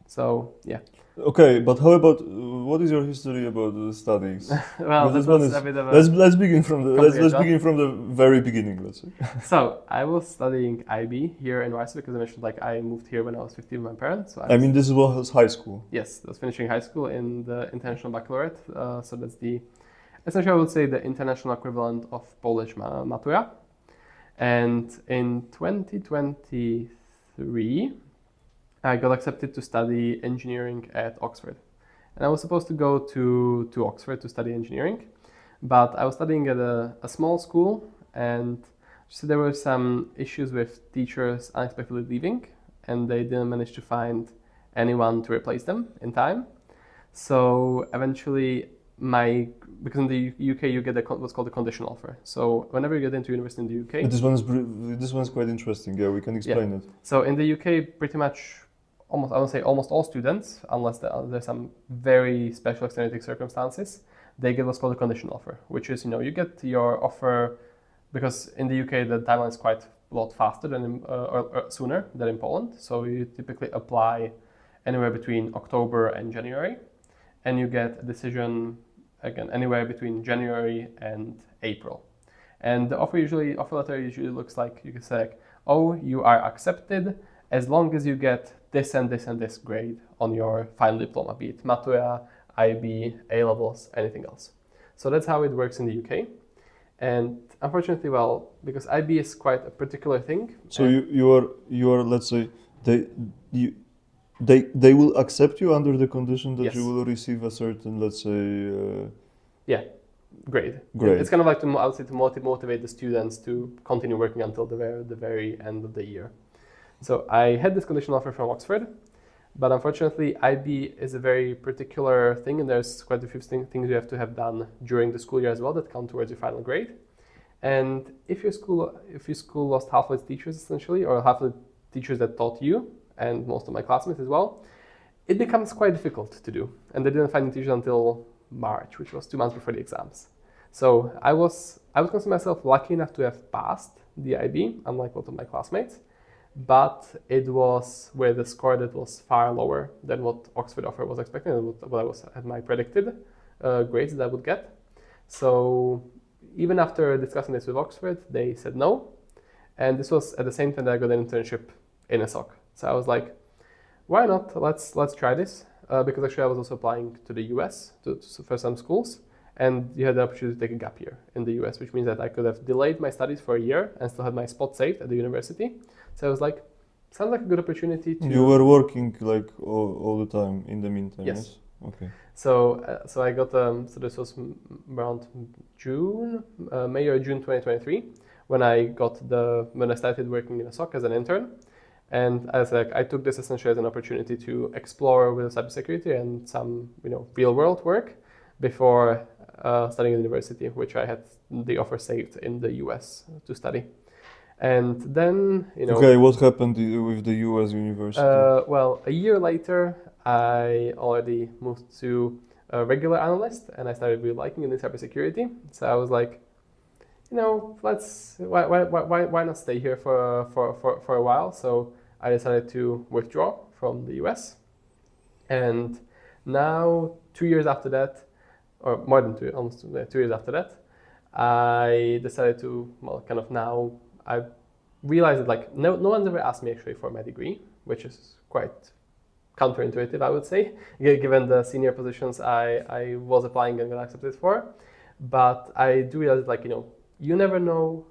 So yeah. Okay, but how about what is your history about the studies? Well, Because this was a bit of a let's begin from the let's begin from the very beginning. Let's say. So I was studying IB here in Warsaw because I mentioned like I moved here when I was 15 with my parents. So I mean, this was high school. Yes, I was finishing high school in the International Baccalaureate. So that's essentially I would say the international equivalent of Polish matura. And in 2023, I got accepted to study engineering at Oxford. And I was supposed to go to Oxford to study engineering, but I was studying at a small school, and so there were some issues with teachers unexpectedly leaving, and they didn't manage to find anyone to replace them in time. So eventually, because in the UK you get what's called a conditional offer. So whenever you get into university in the UK, This one's quite interesting. Yeah, we can explain it. So in the UK, pretty much I would say almost all students, unless there's some very special extenuating circumstances, they get what's called a conditional offer, which is, you get your offer, because in the UK the timeline is quite a lot faster than or sooner than in Poland. So you typically apply anywhere between October and January, and you get a decision again anywhere between January and April. And the offer letter usually looks like, you can say like, oh, you are accepted as long as you get this and this and this grade on your final diploma, be it Matura, IB, A-levels, anything else. So that's how it works in the UK. And unfortunately, well, because IB is quite a particular thing. So you are let's say they will accept you under the condition that Yes. you will receive a certain, let's say. Grade. It's kind of like I would say to motivate the students to continue working until the very end of the year. So I had this conditional offer from Oxford, but unfortunately IB is a very particular thing, and there's quite a few things you have to have done during the school year as well that count towards your final grade. And if your school lost half of its teachers essentially, or half of the teachers that taught you, and most of my classmates as well, it becomes quite difficult to do. And they didn't find teachers until March, which was 2 months before the exams. So I would consider myself lucky enough to have passed the IB, unlike a lot of my classmates. But it was with a score that was far lower than what Oxford offer was expecting, and what I had my predicted grades that I would get. So even after discussing this with Oxford, they said no. And this was at the same time that I got an internship in a SOC. So I was like, why not? Let's try this. Because actually I was also applying to the US for some schools, and you had the opportunity to take a gap year in the US, which means that I could have delayed my studies for a year and still had my spot saved at the university. So I was like, sounds like a good opportunity to... You were working like all the time in the meantime, yes? Okay. So I got, so this was around May or June 2023, when I started working in a SOC as an intern. And I took this essentially as an opportunity to explore with cybersecurity and some, real world work before studying at university, which I had the offer saved in the US to study. And then, Okay, what happened with the US university? Well, a year later, I already moved to a regular analyst, and I started really liking it in cybersecurity. So I was like, why not stay here for a while? So I decided to withdraw from the US. And now, 2 years after that, or more than 2 years after that, I decided to, I realized that no one's ever asked me actually for my degree, which is quite counterintuitive, I would say, given the senior positions I was applying and got accepted for. But I do realize you never know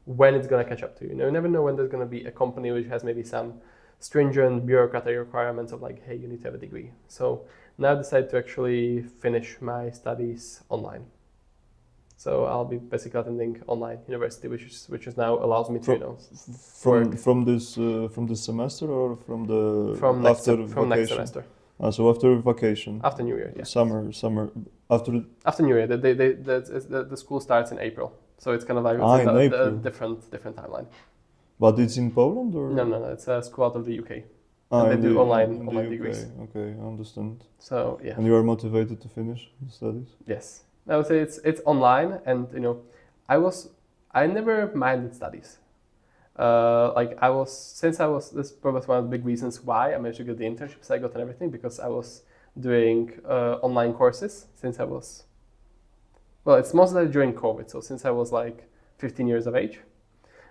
when it's going to catch up to you. You never know when there's going to be a company which has maybe some stringent bureaucratic requirements of hey, you need to have a degree. So now I decided to actually finish my studies online. So I'll be basically attending online university, which is now allows me to from this semester or from next vacation? semester. So after vacation. After New Year, yeah. Summer after New Year. The school starts in April, so it's kind of like a different timeline. But it's in Poland or? No, it's a school out of the UK. Ah, And they in do the, online in the online UK. degrees. Okay, I understand. So yeah. And you are motivated to finish the studies? Yes, I would say it's online, and I never minded studies. This was one of the big reasons why I managed to get the internships I got and everything, because I was doing online courses since I was, well, it's mostly during COVID. So since I was like 15 years of age,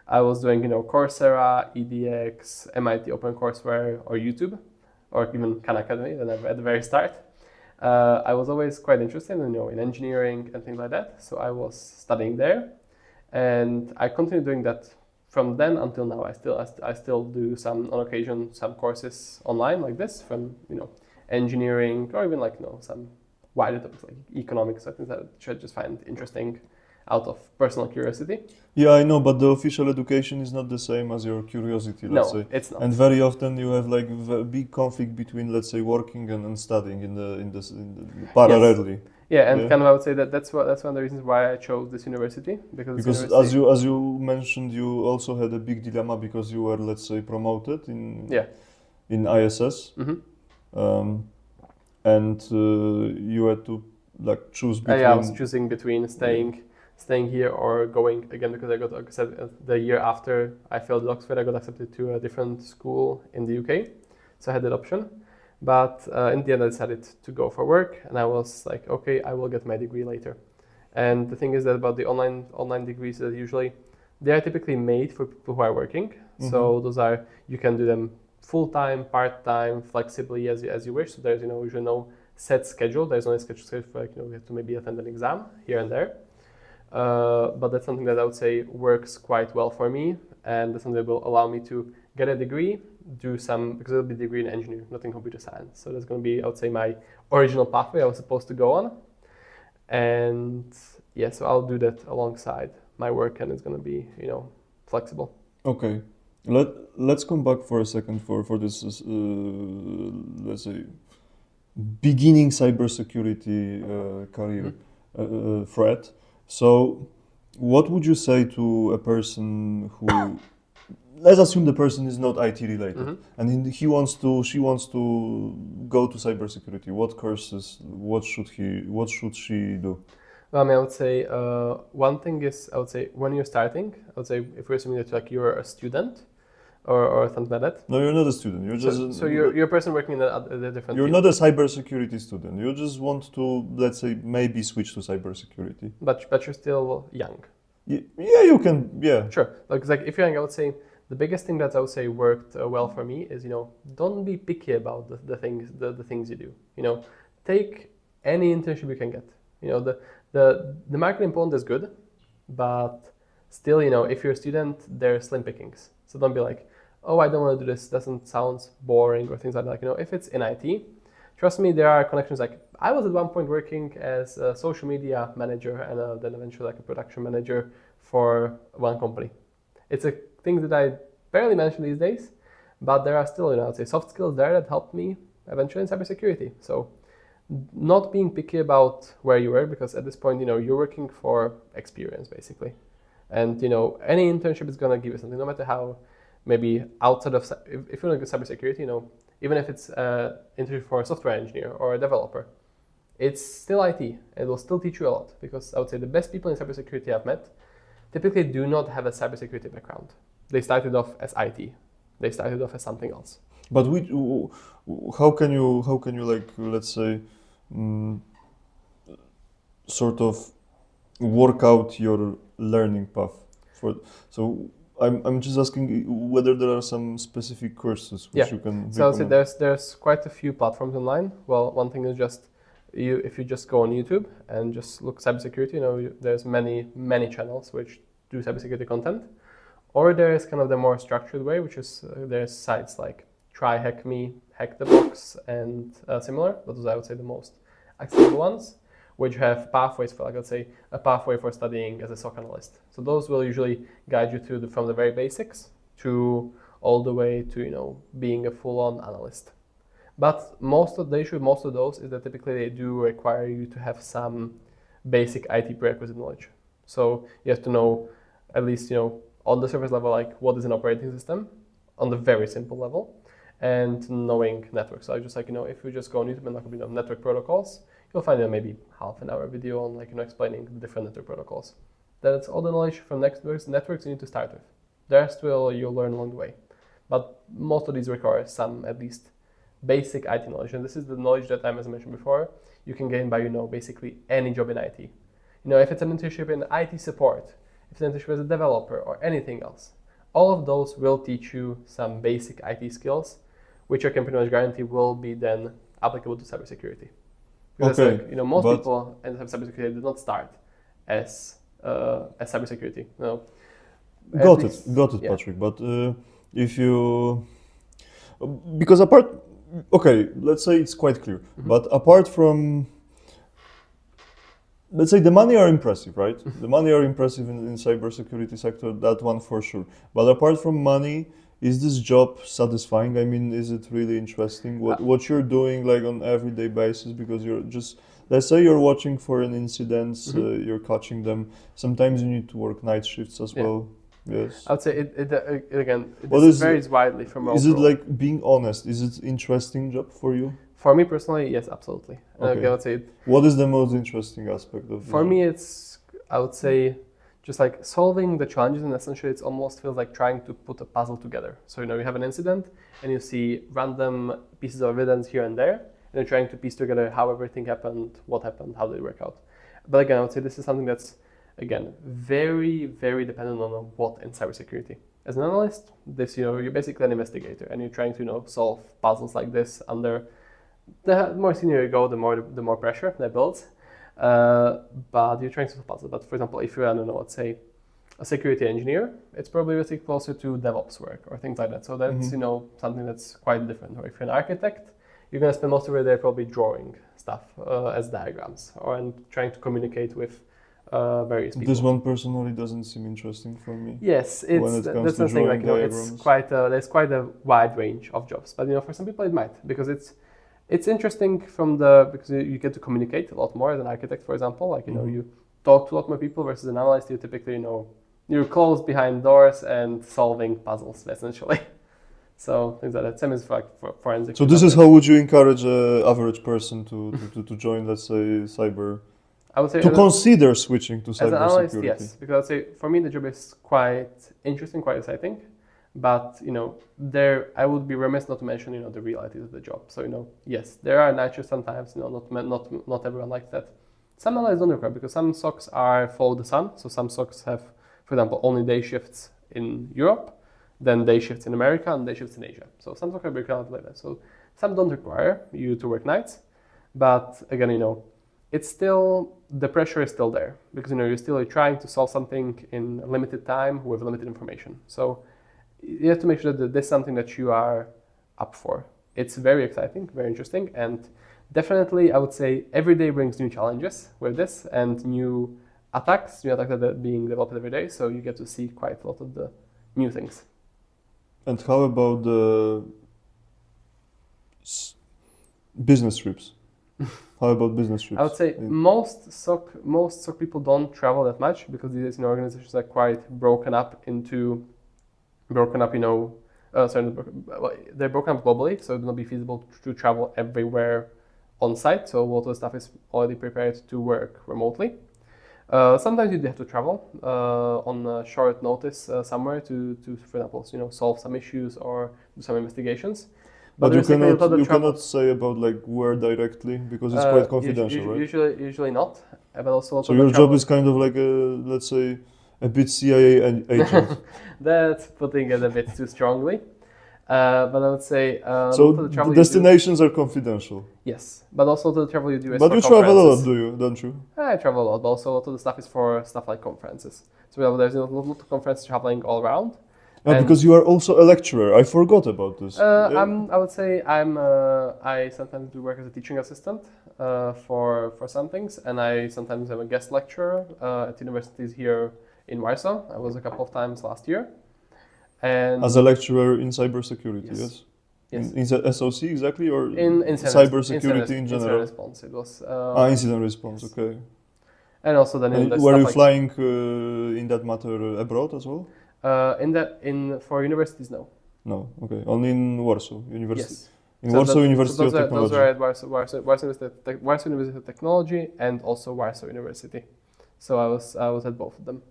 I was doing, Coursera, EDX, MIT OpenCourseWare, or YouTube, or even Khan Academy at the very start. I was always quite interested in engineering and things like that. So I was studying there, and I continued doing that from then until now. I still do on occasion some courses online like this from engineering, or even some wider topics like economics, or things that I just find interesting out of personal curiosity. Yeah, I know, but the official education is not the same as your curiosity, let's say. No, it's not. And very often you have like a big conflict between, let's say, working and studying in the parallelly. Yes. Yeah, and kind of I would say that's one of the reasons why I chose this university, because as you mentioned, you also had a big dilemma because you were, let's say, promoted in ISS, and you had to choose between. I was choosing between staying here or going again, because I got accepted the year after I failed Oxford. I got accepted to a different school in the UK, so I had that option. But in the end, I decided to go for work, and I was like, okay, I will get my degree later. And the thing is that about the online degrees, that usually they are typically made for people who are working. Mm-hmm. So you can do them full time, part time, flexibly as you wish. So there's usually no set schedule. There's only a schedule for you have to maybe attend an exam here and there. But that's something that I would say works quite well for me, and that's something that will allow me to get a degree, because it'll be a degree in engineering, not in computer science. So that's going to be, I would say, my original pathway I was supposed to go on. And yeah, so I'll do that alongside my work, and it's going to be, flexible. Okay. Let's come back for a second for this, let's say, beginning cybersecurity career threat. So what would you say to a person who, let's assume the person is not IT related, and she wants to go to cybersecurity. What courses? What should she do? Well, I mean, I would say one thing is, I would say when you're starting, I would say if we're assuming that you're a student or something like that. No, you're not a student. You're just you're a person working in a different. You're field. not a cybersecurity student. You just want to, let's say, maybe switch to cybersecurity. But you're still young. Yeah, you can. Yeah. Sure. Like if you're young, I would say the biggest thing that I would say worked well for me is don't be picky about the things you do. Take any internship you can get. The market in Poland is good, but still, if you're a student, there's slim pickings. So don't be like, oh, I don't want to do this. Doesn't sound boring or things like that. If it's in IT, trust me, there are connections. Like I was at one point working as a social media manager, and then eventually like a production manager for one company. It's a thing that I barely mention these days, but there are still, I would say, soft skills there that helped me eventually in cybersecurity. So not being picky about where you work, because at this point, you're working for experience basically. And, any internship is going to give you something, no matter how maybe outside of, if you look at cybersecurity, even if it's an internship for a software engineer or a developer, it's still IT. It will still teach you a lot, because I would say the best people in cybersecurity I've met typically do not have a cybersecurity background. They started off as IT. They started off as something else. But how can you like, let's say, sort of work out your learning path so I'm just asking whether there are some specific courses which you can recommend. So I would say there's quite a few platforms online. Well, one thing is just if you just go on YouTube and just look cybersecurity, there's many channels which do cybersecurity content. Or there's kind of the more structured way, which is there's sites like Try Hack Me, Hack the Box, and similar. Those are, I would say, the most accessible ones, which have pathways for, like, let's say, a pathway for studying as a SOC analyst. So those will usually guide you from the very basics to all the way to being a full-on analyst. But most of those is that typically they do require you to have some basic IT prerequisite knowledge. So you have to know at least on the surface level, like what is an operating system on the very simple level, and knowing networks. So just like, if you just go on YouTube and look up, network protocols, you'll find maybe half an hour video on like, explaining the different network protocols. That's all the knowledge from networks you need to start with. The rest you'll learn along the way. But most of these require some, at least, basic IT knowledge. And this is the knowledge that, as I mentioned before, you can gain by, basically any job in IT. If it's an internship in IT support, if it's an internship as a developer or anything else, all of those will teach you some basic IT skills, which I can pretty much guarantee will be then applicable to cybersecurity. Because most people in cybersecurity did not start as cybersecurity. Got it, yeah. Patrik. But if you, because let's say it's quite clear. Mm-hmm. But apart from, let's say the money are impressive, right? Mm-hmm. The money are impressive in cybersecurity sector, that one for sure. But apart from money, is this job satisfying? I mean, is it really interesting? What you're doing like on everyday basis? Because you're just, let's say you're watching for an incident, mm-hmm. You're catching them. Sometimes you need to work night shifts as well. Yes. I would say it varies widely from. Is it like, being honest? Is it interesting job for you? For me personally, yes, absolutely. Okay. I would say. What is the most interesting aspect of? For me, it's, I would say, just like solving the challenges, and essentially it almost feels like trying to put a puzzle together. So you have an incident and you see random pieces of evidence here and there, and you're trying to piece together how everything happened, what happened, how did it work out. But again, I would say this is something that's, again, very, very dependent on what in cybersecurity. As an analyst, you're basically an investigator, and you're trying to solve puzzles like this under. The more senior you go, the more pressure that builds. But you're trying to solve puzzles. But for example, if you're, let's say, a security engineer, it's probably really closer to DevOps work or things like that. So that's, mm-hmm. Something that's quite different. Or if you're an architect, you're going to spend most of your day probably drawing stuff as diagrams and trying to communicate with various people. This one personally doesn't seem interesting for me. Yes, that's the thing. Like, it's there's quite a wide range of jobs. But for some people it might, because it's interesting because you get to communicate a lot more as an architect, for example. Like, mm-hmm. you talk to a lot more people versus an analyst. You typically, you're closed behind doors and solving puzzles, essentially. So things like that. Same as for forensic. So this is how would you encourage an average person to join, let's say, cyber? I would say to consider switching to cybersecurity. As an analyst, yes, because I would say for me the job is quite interesting, quite exciting. But I would be remiss not to mention the realities of the job. So yes, there are night shifts sometimes. Not everyone likes that. Some analysts don't require, because some SOCs follow the sun. So some SOCs have, for example, only day shifts in Europe, then day shifts in America, and day shifts in Asia. So some SOCs are broken like that. So some don't require you to work nights, but again, it's still, the pressure is still there, because you're still trying to solve something in a limited time with limited information. So you have to make sure that this is something that you are up for. It's very exciting, very interesting, and definitely I would say every day brings new challenges with this and new attacks that are being developed every day, so you get to see quite a lot of the new things. And how about the business trips? How about business trips? I would say most SOC people don't travel that much, because these organizations are quite broken up, they're broken up globally, so it will not be feasible to travel everywhere on site. So a lot of the stuff is already prepared to work remotely. Sometimes you have to travel on short notice somewhere to, for example, solve some issues or do some investigations. But you cannot say about like where directly, because it's quite confidential, right? Usually not. But also so your job is kind of like let's say, a bit CIA agent. That's putting it a bit too strongly. But I would say... so the destinations are confidential? Yes, but also the travel you do is but for you travel a lot, don't you? I travel a lot, but also a lot of the stuff is for stuff like conferences. So there's a lot of conferences traveling all around. Because you are also a lecturer. I forgot about this. I would say I sometimes do work as a teaching assistant for some things, and I sometimes am a guest lecturer at universities here in Warsaw. I was a couple of times last year. And as a lecturer in cybersecurity, yes? Yes. In the SOC exactly, or in cybersecurity in general? Incident response. It was. Incident response. Okay. And also then were you flying in that matter abroad as well? For universities, no. No, okay. Only in Warsaw University. Yes. In Warsaw University of those Technology. are at Warsaw University of Technology and also Warsaw University. So I was at both of them.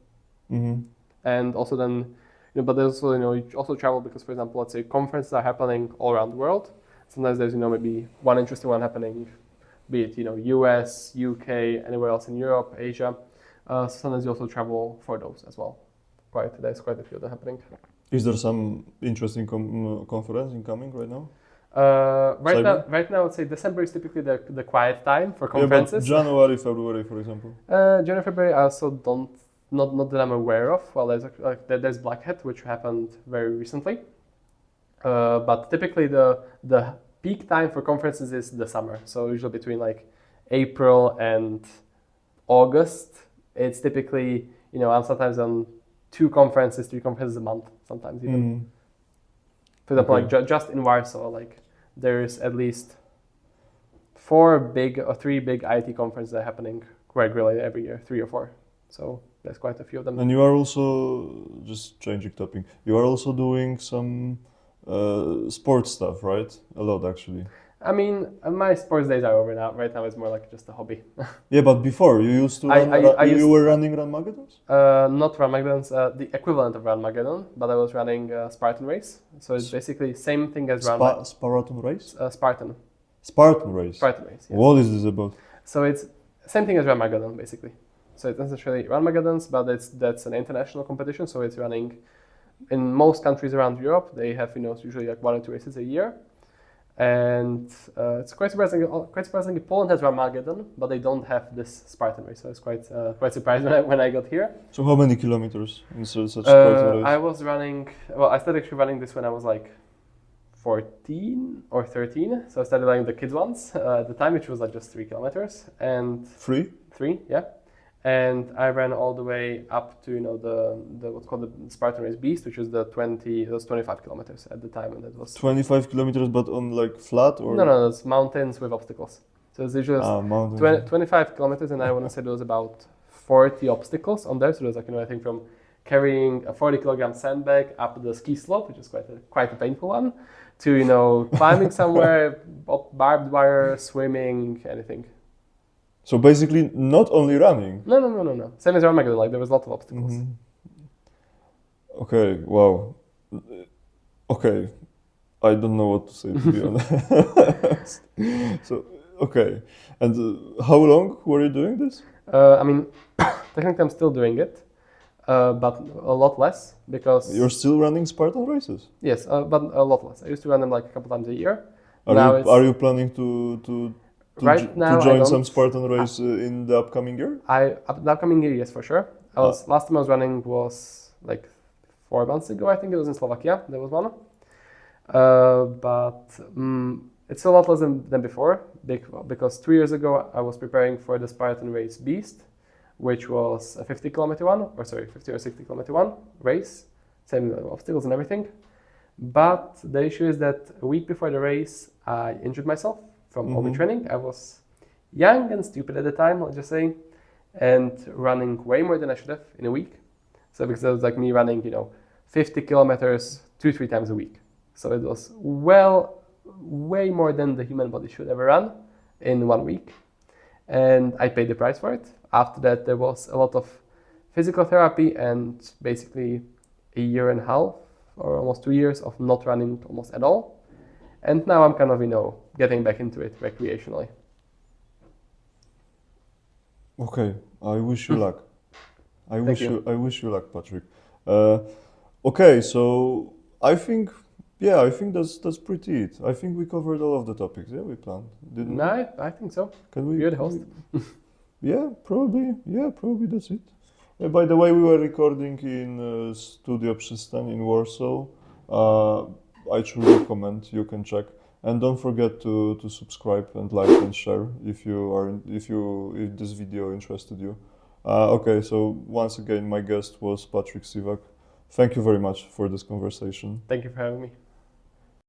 Mm-hmm. And also then, but there's also, you also travel because, for example, let's say conferences are happening all around the world. Sometimes there's, maybe one interesting one happening, be it, US, UK, anywhere else in Europe, Asia. So sometimes you also travel for those as well. There's quite a few of them happening. Is there some interesting conference incoming right now? Right now, I would say December is typically the quiet time for conferences. Yeah, but January, February, for example. January, February, I also not that I'm aware of. Well, there's Black Hat, which happened very recently. But typically the peak time for conferences is the summer. So usually between like April and August, it's typically, I'm sometimes on 2 conferences, 3 conferences a month, sometimes even. Mm. For example, Okay. like just in Warsaw, like there's at least 3 big IT conferences that are happening regularly every year, 3 or 4. So there's quite a few of them. And you are also, just changing topic, you are also doing some sports stuff, right? A lot, actually. I mean, my sports days are over now. Right now, it's more like just a hobby. Yeah, but before you used to you were running Ranmageddons? Not Ranmageddons, the equivalent of Ranmageddon, but I was running Spartan Race. So it's basically same thing as Spartan Race? Spartan. Spartan Race. Spartan Race. Yes. What is this about? So it's same thing as Ranmageddon, basically. So it's essentially Ranmageddons, but that's an international competition. So it's running in most countries around Europe. They have usually like 1 or 2 races a year. And it's quite surprising. Surprisingly, Poland has Ranmageddon, but they don't have this Spartan race. So I was quite surprised when I got here. So how many kilometers in such Spartan race? I was running. Well, I started actually running this when I was like 14 or 13. So I started running the kids ones at the time, which was like just 3 kilometers and 3, yeah. And I ran all the way up to the what's called the Spartan Race Beast, which is it was 25 kilometers at the time, and it was 25 kilometers, but on like flat or no, it's mountains with obstacles. So it's usually 25 kilometers, and I want to say there was about 40 obstacles on there. So there's like I think from carrying a 40-kilogram sandbag up the ski slope, which is quite a painful one, to climbing somewhere, barbed wire, swimming, anything. So basically, not only running. No. Same as Ranmageddon, like there was a lot of obstacles. Mm-hmm. Okay, wow. Okay, I don't know what to say, to be honest. So, okay. And how long were you doing this? I mean, technically I'm still doing it, but a lot less because... You're still running Spartan races? Yes, but a lot less. I used to run them like a couple times a year. Are you planning to join some Spartan race in the upcoming year? The upcoming year, yes, for sure. Last time I was running was like 4 months ago. I think it was in Slovakia. There was one, but it's a lot less than before because 2 years ago I was preparing for the Spartan Race Beast, which was a 50 or 60 kilometer one race, same obstacles and everything. But the issue is that a week before the race, I injured myself from overtraining. I was young and stupid at the time, let's just say, and running way more than I should have in a week. So because it was like me running, 50 kilometers 2-3 times a week. So it was way more than the human body should ever run in 1 week. And I paid the price for it. After that, there was a lot of physical therapy and basically a year and a half or almost 2 years of not running almost at all. And now I'm kind of, getting back into it recreationally. Okay, I wish you luck. I wish you luck, Patrik. Okay, so I think that's pretty it. I think we covered all of the topics. Yeah, we planned. Didn't we? No, I think so. Can we? You're the host. Yeah, probably that's it. By the way, we were recording in Studio Przystan in Warsaw. I truly recommend. You can check. And don't forget to subscribe and like and share if this video interested you. Okay, so once again, my guest was Patrik Sivak. Thank you very much for this conversation. Thank you for having me.